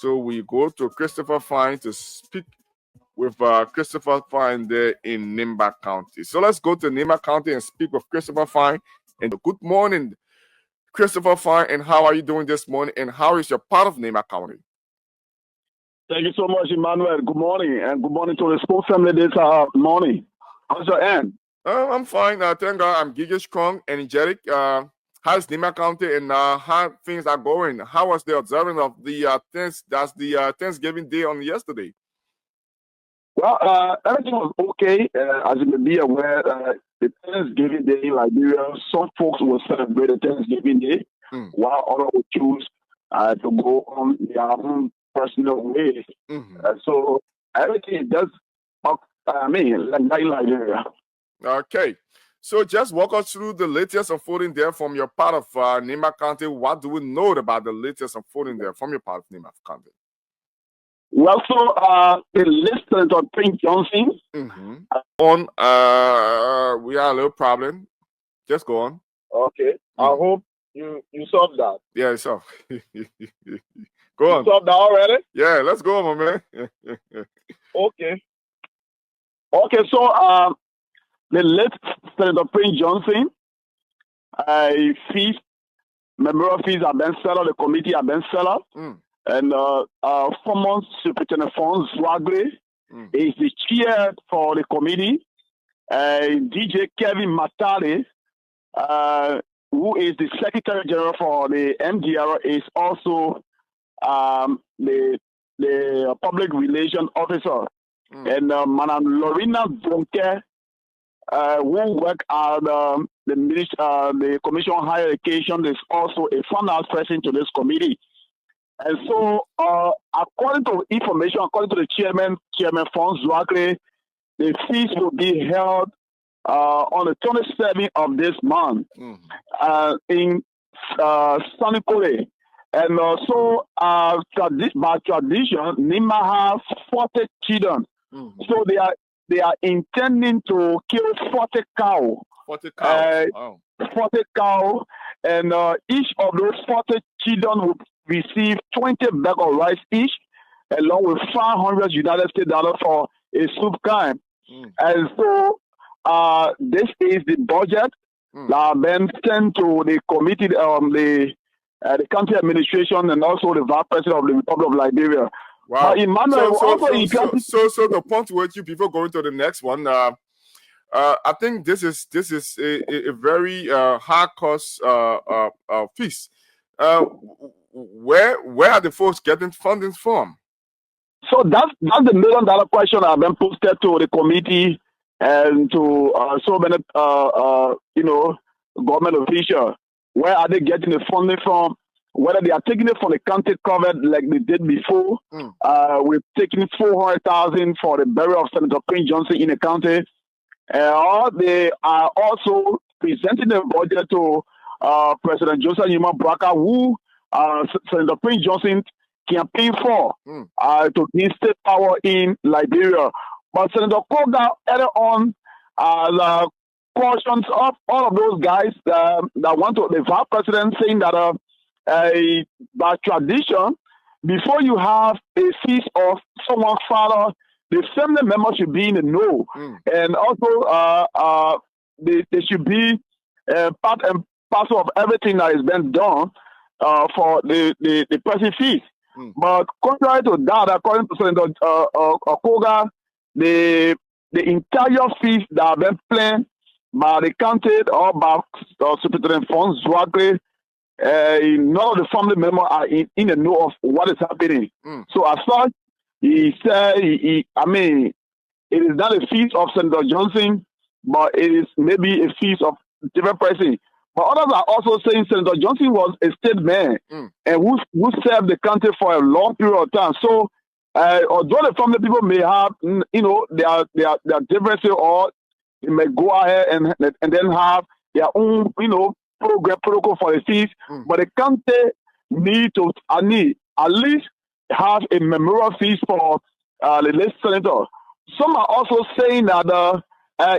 So we go to Christopher Fahn to speak with Christopher Fahn there in Nimba County. So let's go to Nimba County and speak with Christopher Fahn. And good morning, Christopher Fahn. And how are you doing this morning? And how is your part of Nimba County? Thank you so much, Emmanuel. Good morning, and good morning to the school family this morning. How's your end? I'm fine. Thank God I'm giga strong, energetic. How's Nimba County and how things are going? How was the observance of the Thanksgiving Day on yesterday? Well, everything was okay. As you may be aware, the Thanksgiving Day in Liberia, some folks will celebrate the Thanksgiving Day, while others will choose to go on their own personal way. So everything does, like that in Liberia. Okay. So just walk us through the latest unfolding there from your part of Nimba County. What do we know about the latest unfolding there from your part of Nimba County? Well, so the listeners of Prince Johnson. We have a little problem. Just go on. Okay. I hope you solved that. Yeah, so go on. You solved that already? Yeah, let's go, my man. Okay. Okay, so the late Senator Prince Johnson, memorial fees have been settled, the committee have been settled, and former Superintendent Fahn is the chair for the committee. DJ Kevin Matale, who is the Secretary General for the MDR, is also the Public Relations Officer. And Madam Lorena Bonke, who work at the Commission on Higher Education, is also a finance person to this committee. And so, according to information, according to the Chairman Fahn Zwakle, the fees will be held on the 27th of this month in Sanikole. And so, by tradition, Nimba has 40 children. So they are intending to kill 40 cows. 40 cows. Wow. 40 cows, and each of those 40 children will receive 20 bags of rice each, along with $500 United States dollars for a soup can. And so this is the budget that has been sent to the committee, the county administration, and also the vice president of the Republic of Liberia. Wow. Emmanuel, so the point with you before going to the next one, I think this is a very high cost fees. Where are the folks getting funding from? So that's the $1 million question that has been posted to the committee and to so many government officials. Where are they getting the funding from? Whether they are taking it from the county covered like they did before. We're taking $400,000 for the burial of Senator Prince Johnson in the county. Or they are also presenting the budget to President Joseph Nimba Braka, who Senator Prince Johnson campaigned for to gain state power in Liberia. But Senator Koga added on cautions of all of those guys that want to, the vice president saying that by tradition, before you have a feast of someone's father, the family member should be in the know. And also, they should be part and parcel of everything that is being done for the person feast. But contrary to that, according to Senator Koga, the entire feast that have been planned by the county or by Superintendent Fahn Zwakle, none of the family members are in the know of what is happening. So as such, he said, it is not a feast of Senator Johnson, but it is maybe a feast of different person. But others are also saying Senator Johnson was a state man and who served the country for a long period of time. So although the family people may have, their differences, or they may go ahead and then have their own, protocol for the feast, but the county need to at least have a memorial feast for the late senator. Some are also saying that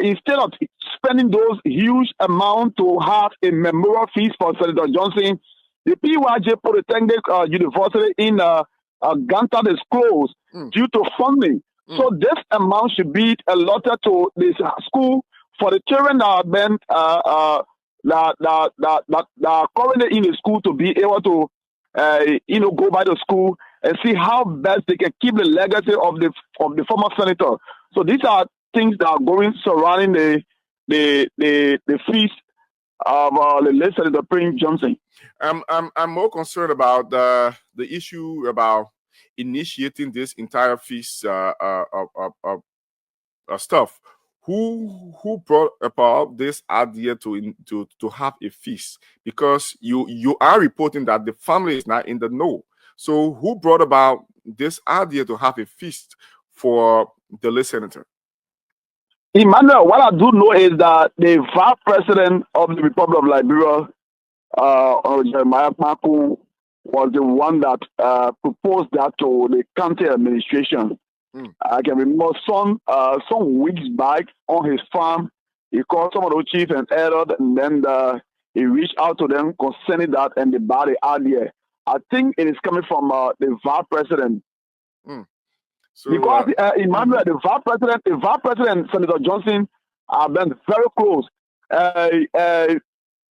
instead of spending those huge amounts to have a memorial feast for Senator Johnson, the PYJ Polytechnic University in Gantat is closed due to funding. So this amount should be allotted to this school for the children that have been that are currently in the school to be able to go by the school and see how best they can keep the legacy of the former senator. So these are things that are going surrounding the feast of the late Senator Prince Johnson. I'm more concerned about the issue about initiating this entire feast stuff. Who brought about this idea to have a feast? Because you are reporting that the family is not in the know. So who brought about this idea to have a feast for the late senator? Emmanuel, what I do know is that the vice president of the Republic of Liberia, Jeremiah Kmaku, was the one that proposed that to the county administration. I can remember some weeks back on his farm, he called some of the chiefs and elders, and then he reached out to them concerning that, and they bought the idea. I think it is coming from the vice president. So, because Emmanuel, the vice president, Senator Johnson, have been very close.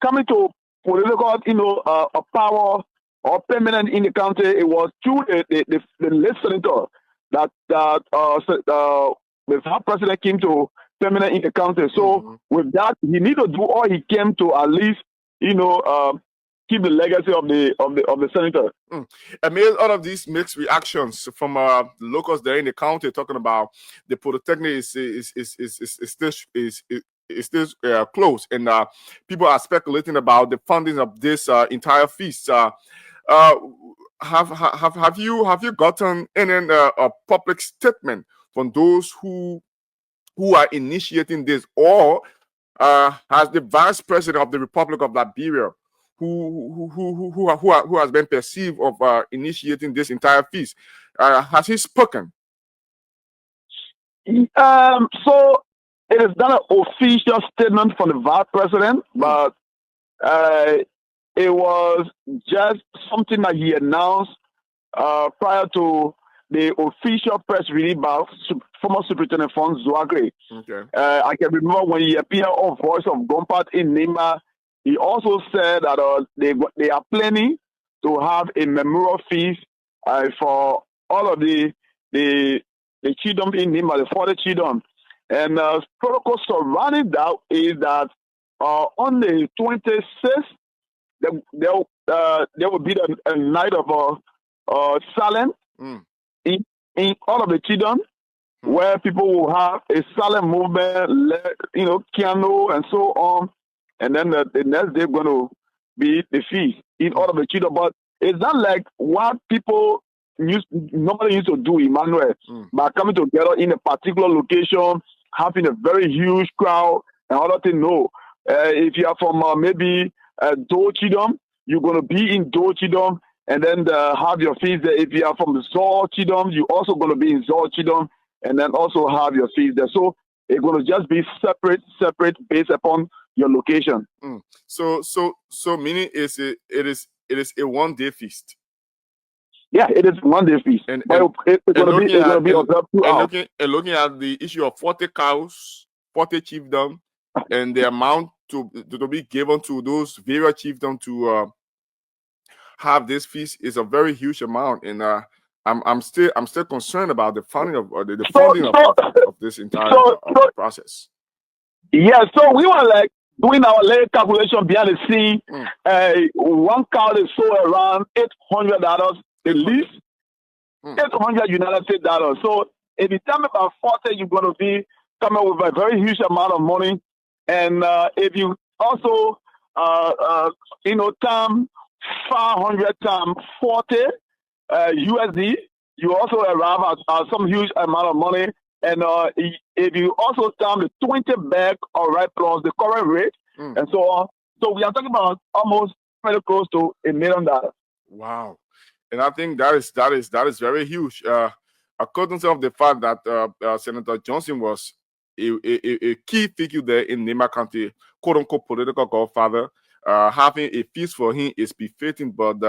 Coming to political, a power or permanent in the country, it was through the late senator that the vice president came to permanent in the country. So with that, he need to do all he can to at least, keep the legacy of the senator. Amid all of these mixed reactions from locals there in the county talking about the Polytechnic is still close, and people are speculating about the funding of this entire feast. Have you gotten any a public statement from those who are initiating this, or has the vice president of the Republic of Liberia, who has been perceived of initiating this entire feast, has he spoken? So it is not an official statement from the vice president, but it was just something that he announced prior to the official press release by former Superintendent Fahn Zuagre. Okay. I can remember when he appeared on Voice of Gompat in Nimba, he also said that they are planning to have a memorial feast for all of the children in Nimba, the 40 children. And protocol surrounding that is that on the 26th, there will be a night of silence in all of the children, where people will have a silent movement, piano and so on. And then the next day going to be the feast in all of the children. But it's not like what people normally used to do, Emmanuel, by coming together in a particular location, having a very huge crowd and all that thing. No. If you are from maybe Do Chidom, you're going to be in Do Chidom and then have your feast there. If you are from Zor Chidom, you're also going to be in Zor Chidom and then also have your feast there. So it's going to just be separate based upon your location. So meaning it is a one-day feast. Yeah, it is one-day feast. It's going to be observed 2 hours. Looking at the issue of 40 cows, 40 chiefdom, and the amount to be given to those various chiefdom to have this feast is a very huge amount, and I'm still concerned about the funding of the funding of this entire process. Yeah, so we were like doing our little calculation behind the scene. One cow is sold around $800 at least, $800 United States dollars. So if you tell me about 40, you're going to be coming with a very huge amount of money. And if you also, time 500 times 40 USD, you also arrive at some huge amount of money. And if you also time the 20 back, all right, plus the current rate and so on. So we are talking about almost very close to $1 million. Wow. And I think that is very huge. According to the fact that Senator Johnson was a key figure there in Nimba County, quote-unquote political godfather, having a feast for him is befitting, but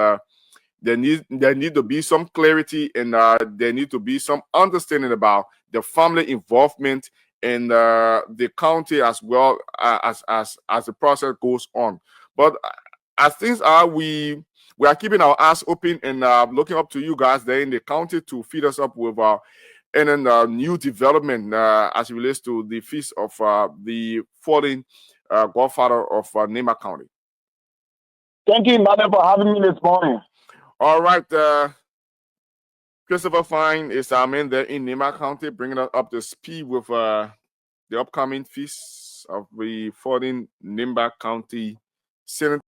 there need to be some clarity, and there need to be some understanding about the family involvement in the county as well, as the process goes on. But as things are, we are keeping our eyes open and looking up to you guys there in the county to feed us up with and then new development as it relates to the feast of the fallen godfather of Nimba County. Thank you, Madam, for having me this morning. All right, Christopher Fahn is our man there in Nimba County, bringing us up to speed with the upcoming feast of the fallen Nimba County Senate.